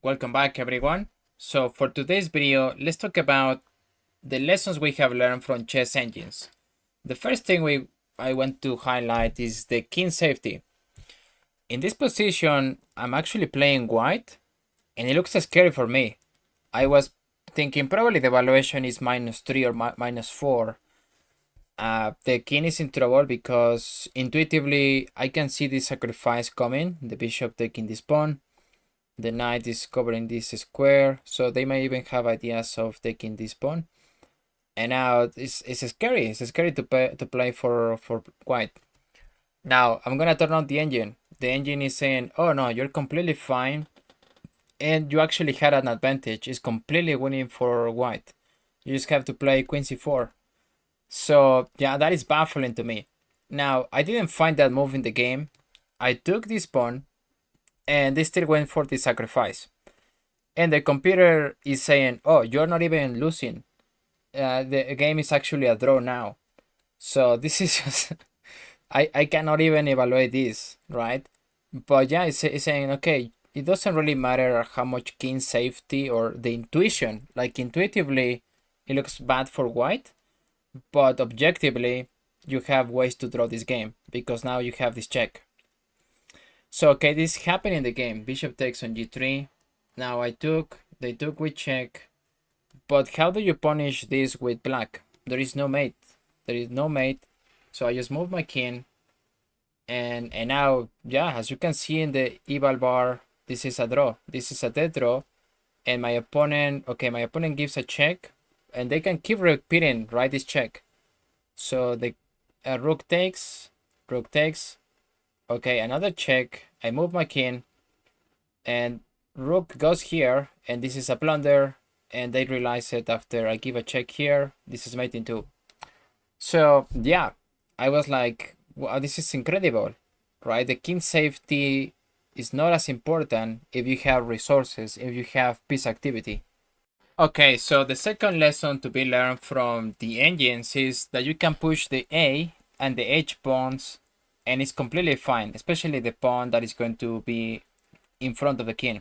Welcome back everyone. So for today's video, let's talk about the lessons we have learned from chess engines. The first thing I want to highlight is the king safety. In this position, I'm actually playing white and it looks scary for me. I was thinking probably the valuation is -3 or -4. The king is in trouble because intuitively I can see this sacrifice coming, the bishop taking this pawn. The knight is covering this square, so they may even have ideas of taking this pawn. And now it's scary. It's scary to play for white. Now I'm gonna turn on the engine. The engine is saying, "Oh no, you're completely fine, and you actually had an advantage. It's completely winning for white. You just have to play queen c4." So yeah, that is baffling to me. Now I didn't find that move in the game. I took this pawn and they still went for the sacrifice. And the computer is saying, "Oh, you're not even losing. The game is actually a draw now." So this is just, I cannot even evaluate this, right? But yeah, it's saying, okay, it doesn't really matter how much king safety or the intuition, like intuitively, it looks bad for white, but objectively, you have ways to draw this game because now you have this check. So okay, this happened in the game. Bishop takes on g3. Now they took with check. But how do you punish this with black? There is no mate. There is no mate. So I just move my king. And now, yeah, as you can see in the eval bar, this is a draw. This is a dead draw. And my opponent gives a check. And they can keep repeating, right, this check. So the rook takes. Okay, another check. I move my king, and rook goes here, and this is a blunder, and they realize it after I give a check here. This is mate in 2. So yeah, I was like, wow, this is incredible, right? The king safety is not as important if you have resources, if you have piece activity. Okay, so the second lesson to be learned from the engines is that you can push the A and the H pawns and it's completely fine, especially the pawn that is going to be in front of the king.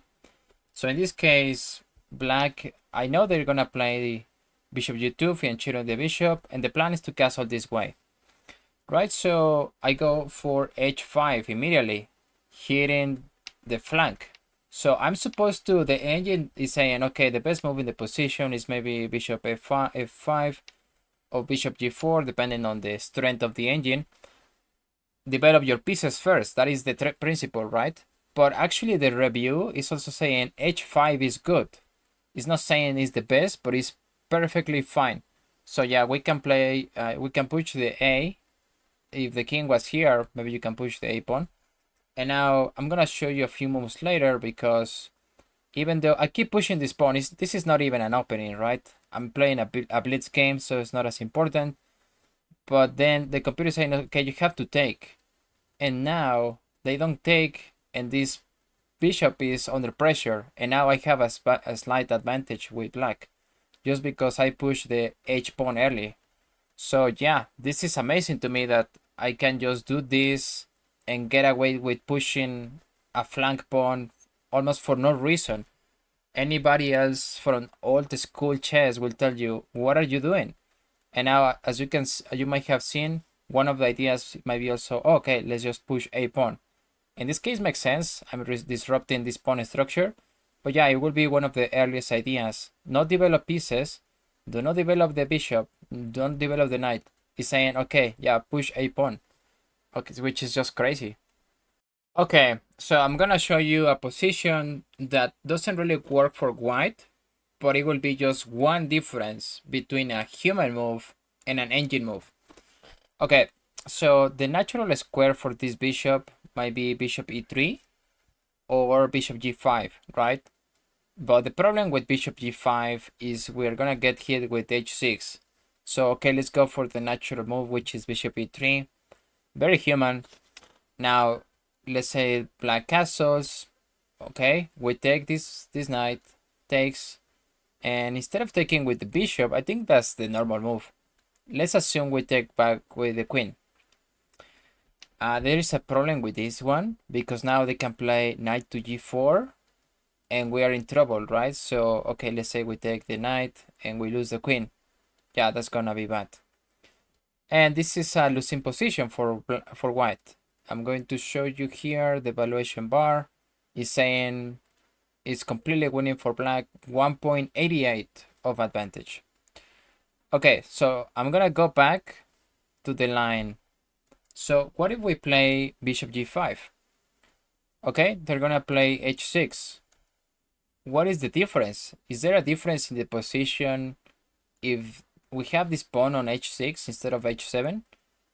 So in this case, black, I know they're gonna play bishop g2, fianchetto the bishop, and the plan is to castle this way, right? So I go for h5 immediately, hitting the flank. So I'm supposed to, the engine is saying, okay, the best move in the position is maybe bishop f5 or bishop g4, depending on the strength of the engine. Develop your pieces first. That is the principle, right? But actually the review is also saying h5 is good. It's not saying it's the best, but it's perfectly fine. So yeah, we can play, we can push the A. If the king was here, maybe you can push the A pawn. And now I'm gonna show you a few moves later because even though I keep pushing this pawn, this is not even an opening, right? I'm playing a blitz game, so it's not as important. But then the computer is saying, okay, you have to take. And now they don't take, and this bishop is under pressure. And now I have a slight advantage with black, just because I pushed the H pawn early. So yeah, this is amazing to me that I can just do this and get away with pushing a flank pawn almost for no reason. Anybody else from old school chess will tell you, what are you doing? And now, as you might have seen, one of the ideas might be also, oh, okay, let's just push a pawn. In this case, makes sense. I'm disrupting this pawn structure. But yeah, it will be one of the earliest ideas. Not develop pieces. Do not develop the bishop. Don't develop the knight. It's saying, okay, yeah, push a pawn. Okay, which is just crazy. Okay, so I'm gonna show you a position that doesn't really work for white, but it will be just one difference between a human move and an engine move. Okay, so the natural square for this bishop might be bishop e3 or bishop g5, right? But the problem with bishop g5 is we're gonna get hit with h6. So okay, let's go for the natural move, which is bishop e3. Very human. Now, let's say black castles. Okay, we take this knight, takes, and instead of taking with the bishop, I think that's the normal move. Let's assume we take back with the queen. There is a problem with this one because now they can play knight to g4 and we are in trouble, right? So, okay, let's say we take the knight and we lose the queen. Yeah, that's gonna be bad. And this is a losing position for white. I'm going to show you here the valuation bar is saying it's completely winning for black, 1.88 of advantage. Okay, so I'm gonna go back to the line. So what if we play bishop g5? Okay, they're gonna play h6. What is the difference? Is there a difference in the position if we have this pawn on h6 instead of h7?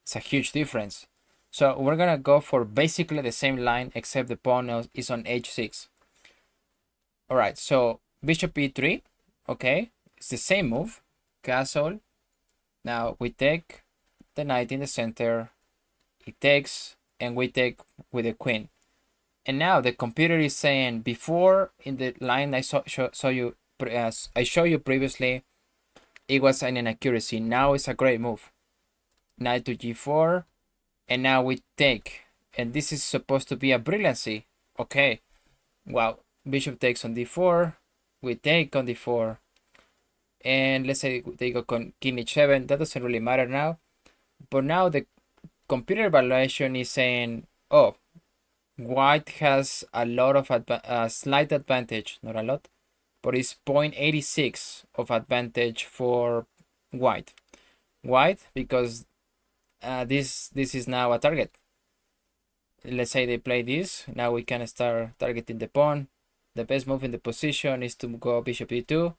It's a huge difference. So we're gonna go for basically the same line except the pawn is on h6. All right, so bishop e3, okay, it's the same move, castle. Now we take the knight in the center, it takes, and we take with the queen. And now the computer is saying, before in the line I showed you previously, it was an inaccuracy. Now it's a great move. Knight to g4, and now we take, and this is supposed to be a brilliancy. Okay, well, bishop takes on d4, we take on d4, and let's say they go king h7. That doesn't really matter now, but now the computer evaluation is saying, oh, white has a lot of slight advantage, not a lot, but it's 0.86 of advantage for white. White, because this is now a target. Let's say they play this, now we can start targeting the pawn. The best move in the position is to go bishop e2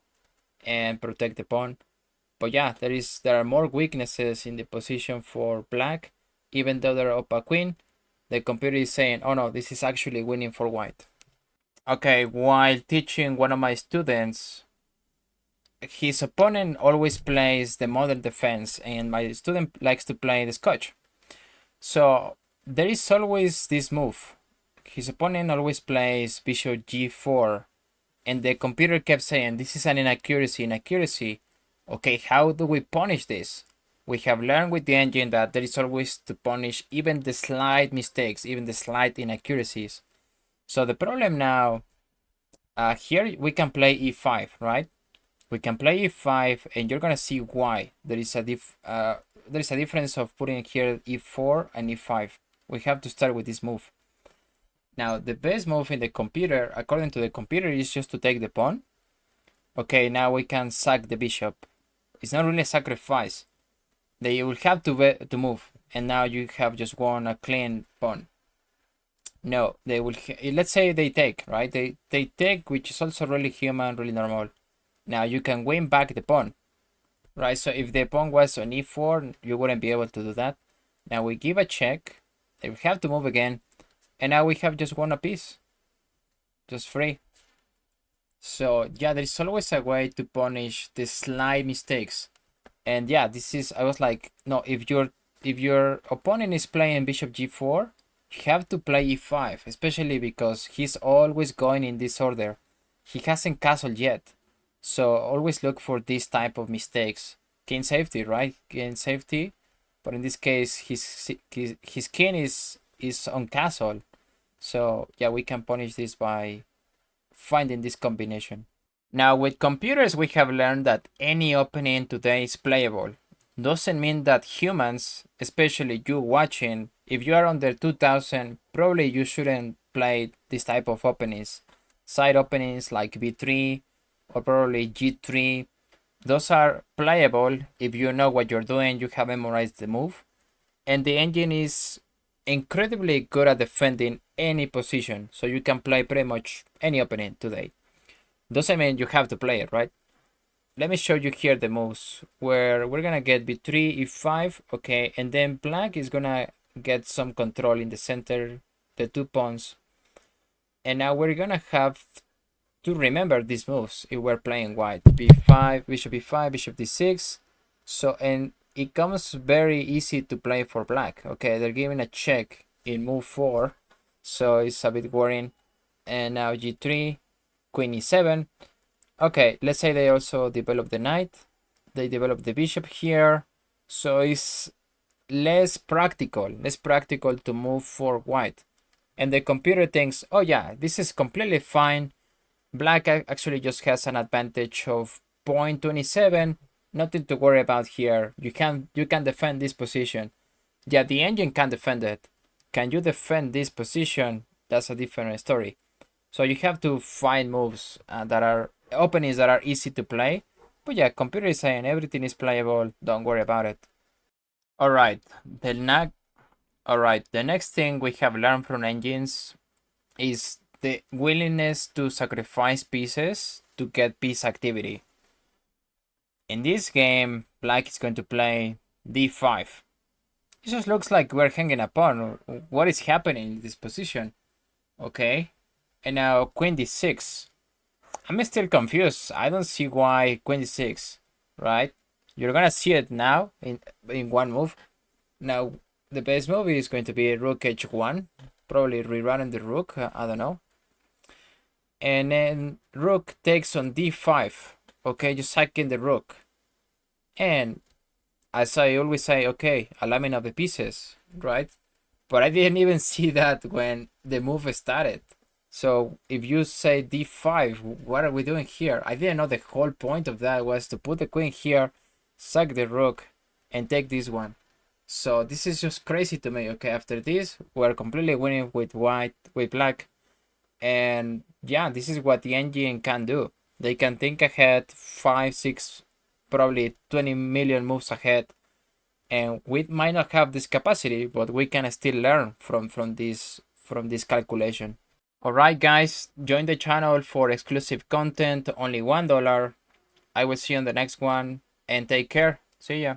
and protect the pawn. But yeah, there are more weaknesses in the position for black, even though they're up a queen. The computer is saying, oh no, this is actually winning for white. Okay, while teaching one of my students, his opponent always plays the modern defense, and my student likes to play the Scotch. So there is always this move. His opponent always plays bishop g4, and the computer kept saying, this is an inaccuracy. Okay, how do we punish this? We have learned with the engine that there is always to punish even the slight mistakes, even the slight inaccuracies. So the problem now, here we can play e5, right? We can play e5, and you're gonna see why. There is a difference of putting here e4 and e5. We have to start with this move. Now, the best move in the computer, according to the computer, is just to take the pawn. Okay, now we can sack the bishop. It's not really a sacrifice. They will have to move, and now you have just won a clean pawn. No, they will. Let's say they take, right? They take, which is also really human, really normal. Now you can win back the pawn, right? So if the pawn was on e4, you wouldn't be able to do that. Now we give a check. They will have to move again, and now we have just won a piece, just free. So yeah, there is always a way to punish the slight mistakes. And yeah, I was like, no, if your opponent is playing bishop g4, you have to play e5, especially because he's always going in this order. He hasn't castled yet. So always look for this type of mistakes. King safety, right? King safety. But in this case, his king is on castle. So yeah, we can punish this by finding this combination. Now with computers, we have learned that any opening today is playable. Doesn't mean that humans, especially you watching, if you are under 2000, probably you shouldn't play this type of openings. Side openings like b3 or probably g3. Those are playable if you know what you're doing, you have memorized the move. And the engine is incredibly good at defending any position, so you can play pretty much any opening today. Doesn't mean you have to play it, right? Let me show you here the moves where we're gonna get b3, e5, okay, and then black is gonna get some control in the center, the two pawns. And now we're gonna have to remember these moves if we're playing white. b5, bishop e5, bishop d6. So, and it comes very easy to play for black. Okay, they're giving a check in move 4, so it's a bit worrying. And now g3, queen e7. Okay, let's say they also develop the knight. They develop the bishop here. So it's less practical to move for white. And the computer thinks, oh yeah, this is completely fine. Black actually just has an advantage of 0.27. Nothing to worry about here. You can defend this position. Yeah, the engine can defend it. Can you defend this position? That's a different story. So you have to find moves that are openings that are easy to play. But yeah, computer is saying everything is playable. Don't worry about it. All right, the next thing we have learned from engines is the willingness to sacrifice pieces to get piece activity. In this game, black is going to play d5. It just looks like we're hanging a pawn. What is happening in this position? Okay, and now queen d6. I'm still confused. I don't see why queen d6, right? You're gonna see it now in one move. Now, the best move is going to be rook h1, probably rerunning the rook, I don't know. And then rook takes on d5, okay, just sacking the rook. And as I always say, okay, alignment of the pieces, right? But I didn't even see that when the move started. So if you say d5, what are we doing here? I didn't know the whole point of that was to put the queen here, sack the rook, and take this one. So this is just crazy to me. Okay, after this, we're completely winning with black. And yeah, this is what the engine can do. They can think ahead 5, 6, probably 20 million moves ahead. And we might not have this capacity, but we can still learn from this calculation. Alright guys, join the channel for exclusive content, only $1. I will see you on the next one, and take care. See ya.